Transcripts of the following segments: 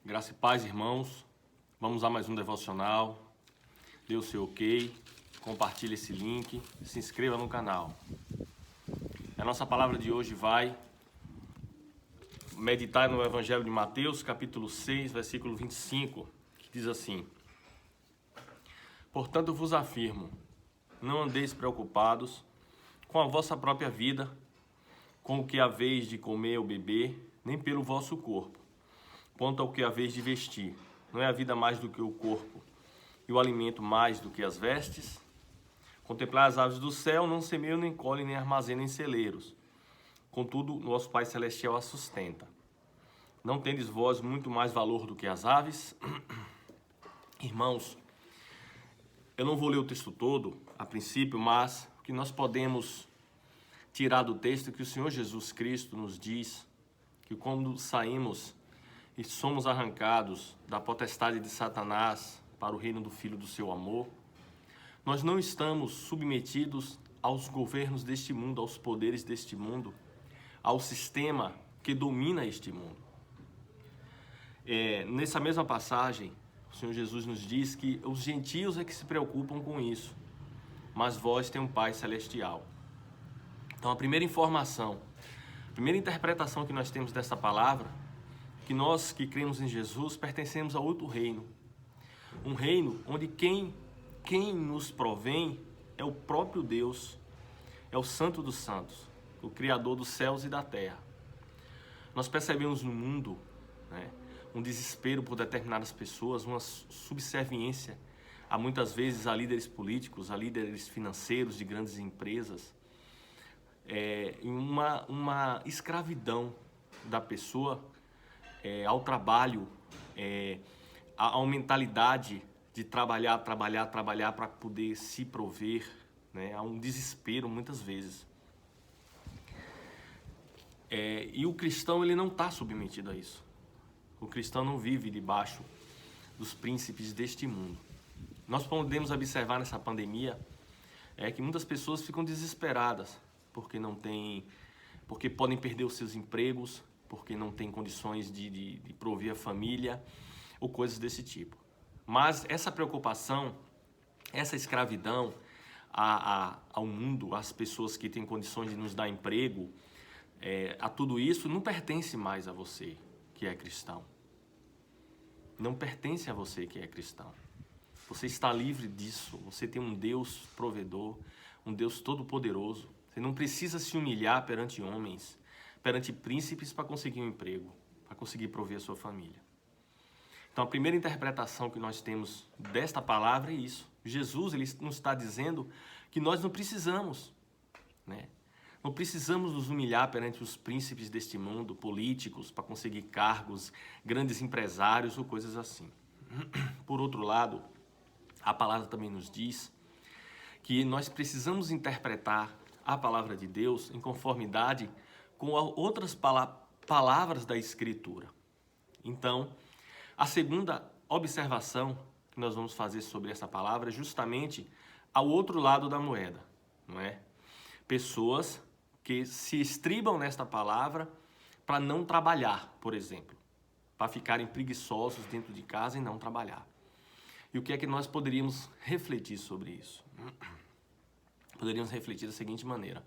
Graça e paz, irmãos. Vamos a mais um devocional. Dê o seu ok, compartilhe esse link, se inscreva no canal. A nossa palavra de hoje vai meditar no Evangelho de Mateus, capítulo 6, versículo 25, que diz assim: Portanto vos afirmo, não andeis preocupados com a vossa própria vida, com o que haveis de comer ou beber, nem pelo vosso corpo, quanto ao que haveis de vestir. Não é a vida mais do que o corpo, e o alimento mais do que as vestes? Contemplai as aves do céu, não semeiam, nem colhem, nem armazenam em celeiros. Contudo, nosso Pai Celestial as sustenta. Não tendes vós muito mais valor do que as aves? Irmãos, eu não vou ler o texto todo, a princípio, mas o que nós podemos tirar do texto é que o Senhor Jesus Cristo nos diz que quando saímos e somos arrancados da potestade de Satanás para o reino do Filho do seu amor, nós não estamos submetidos aos governos deste mundo, aos poderes deste mundo, ao sistema que domina este mundo. Nessa mesma passagem, o Senhor Jesus nos diz que os gentios é que se preocupam com isso, mas vós tem um Pai Celestial. Então a primeira informação, a primeira interpretação que nós temos dessa palavra, que nós que cremos em Jesus pertencemos a outro reino. Um reino onde quem nos provém é o próprio Deus, é o Santo dos Santos, o Criador dos céus e da terra. Nós percebemos no mundo, um desespero por determinadas pessoas, uma subserviência a muitas vezes a líderes políticos, a líderes financeiros de grandes empresas, uma escravidão da pessoa ao trabalho, a mentalidade de trabalhar para poder se prover, há um desespero muitas vezes. E o cristão ele não está submetido a isso. O cristão não vive debaixo dos príncipes deste mundo. Nós podemos observar nessa pandemia que muitas pessoas ficam desesperadas porque podem perder os seus empregos, porque não têm condições de prover a família ou coisas desse tipo. Mas essa preocupação, essa escravidão ao mundo, às pessoas que têm condições de nos dar emprego, a tudo isso não pertence mais a você que é cristão. Não pertence a você que é cristão. Você está livre disso. Você tem um Deus provedor, um Deus todo-poderoso. Você não precisa se humilhar perante homens, perante príncipes para conseguir um emprego, para conseguir prover a sua família. Então a primeira interpretação que nós temos desta palavra é isso. Jesus ele nos está dizendo que nós não precisamos, Não precisamos nos humilhar perante os príncipes deste mundo, políticos, para conseguir cargos, grandes empresários ou coisas assim. Por outro lado, a palavra também nos diz que nós precisamos interpretar a palavra de Deus em conformidade com outras palavras da Escritura. Então, a segunda observação que nós vamos fazer sobre essa palavra é justamente ao outro lado da moeda, não é? Pessoas que se estribam nesta palavra para não trabalhar, por exemplo, para ficarem preguiçosos dentro de casa e não trabalhar. E o que é que nós poderíamos refletir sobre isso? Poderíamos refletir da seguinte maneira.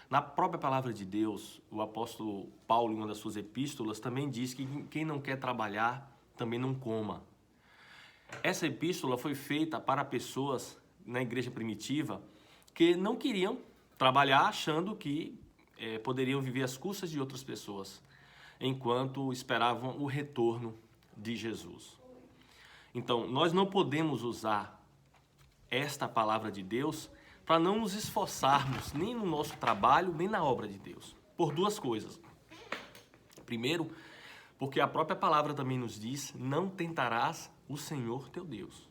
Na própria palavra de Deus, o apóstolo Paulo, em uma das suas epístolas, também diz que quem não quer trabalhar, também não coma. Essa epístola foi feita para pessoas na igreja primitiva que não queriam trabalhar achando que poderiam viver às custas de outras pessoas, enquanto esperavam o retorno de Jesus. Então, nós não podemos usar esta palavra de Deus para não nos esforçarmos nem no nosso trabalho, nem na obra de Deus. Por duas coisas. Primeiro, porque a própria palavra também nos diz, não tentarás o Senhor teu Deus.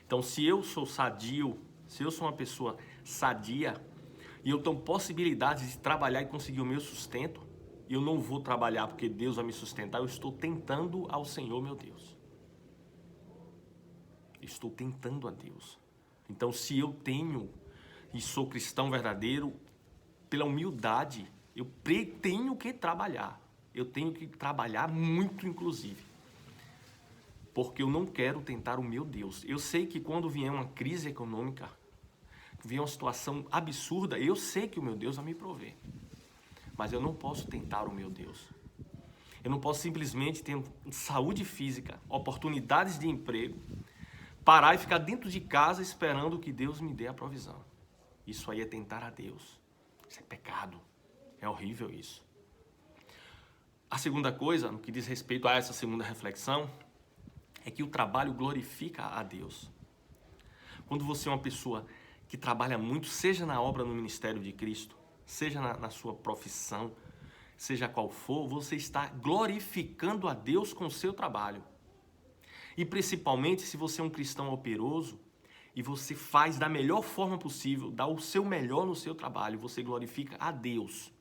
Então, se eu sou sadio, se eu sou uma pessoa sadia, e eu tenho possibilidades de trabalhar e conseguir o meu sustento, eu não vou trabalhar porque Deus vai me sustentar, eu estou tentando ao Senhor meu Deus. Estou tentando a Deus. Então, se eu tenho e sou cristão verdadeiro, pela humildade, eu tenho que trabalhar. Eu tenho que trabalhar muito, inclusive. porque eu não quero tentar o meu Deus. Eu sei que quando vier uma crise econômica, vier uma situação absurda, eu sei que o meu Deus vai me prover. Mas eu não posso tentar o meu Deus. Eu não posso simplesmente ter saúde física, oportunidades de emprego, parar e ficar dentro de casa esperando que Deus me dê a provisão. Isso aí é tentar a Deus. Isso é pecado. É horrível isso. A segunda coisa, no que diz respeito a essa segunda reflexão, é que o trabalho glorifica a Deus. Quando você é uma pessoa que trabalha muito, seja na obra no ministério de Cristo, seja na sua profissão, seja qual for, você está glorificando a Deus com o seu trabalho. E principalmente se você é um cristão operoso e você faz da melhor forma possível, dá o seu melhor no seu trabalho, você glorifica a Deus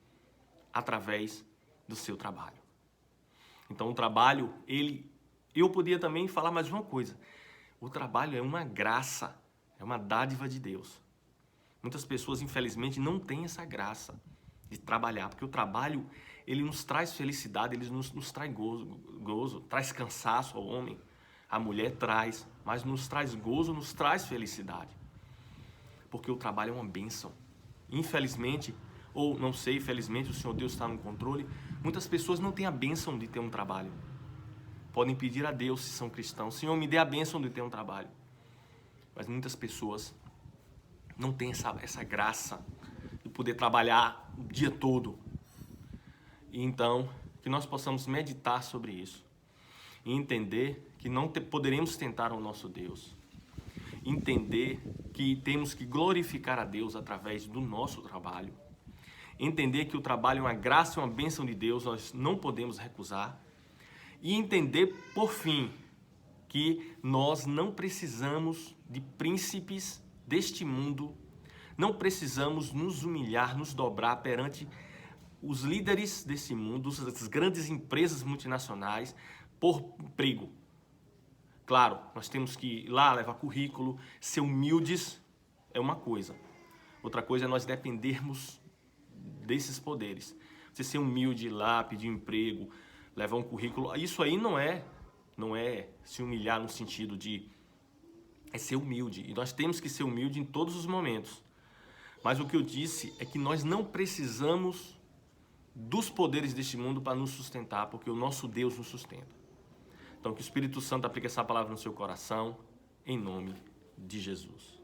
através do seu trabalho. Então o trabalho, eu podia também falar mais uma coisa. O trabalho é uma graça, é uma dádiva de Deus. Muitas pessoas, infelizmente, não têm essa graça de trabalhar, porque o trabalho, ele nos traz felicidade, ele nos traz gozo, traz cansaço ao homem. A mulher traz, mas nos traz gozo, nos traz felicidade. Porque o trabalho é uma bênção. Infelizmente, ou não sei, felizmente o Senhor Deus está no controle, muitas pessoas não têm a bênção de ter um trabalho. Podem pedir a Deus, se são cristãos, Senhor, me dê a bênção de ter um trabalho. Mas muitas pessoas não têm essa graça de poder trabalhar o dia todo. E então, que nós possamos meditar sobre isso e entender que não poderemos tentar o nosso Deus. Entender que temos que glorificar a Deus através do nosso trabalho. Entender que o trabalho é uma graça e uma bênção de Deus, nós não podemos recusar. E entender, por fim, que nós não precisamos de príncipes deste mundo, não precisamos nos humilhar, nos dobrar perante os líderes desse mundo, as grandes empresas multinacionais, por emprego. Claro, nós temos que ir lá, levar currículo, ser humildes é uma coisa. Outra coisa é nós dependermos desses poderes. Você ser humilde, ir lá, pedir um emprego, levar um currículo, isso aí não é se humilhar no sentido de ser humilde. E nós temos que ser humilde em todos os momentos. Mas o que eu disse é que nós não precisamos dos poderes deste mundo para nos sustentar, porque o nosso Deus nos sustenta. Então, que o Espírito Santo aplique essa palavra no seu coração, em nome de Jesus.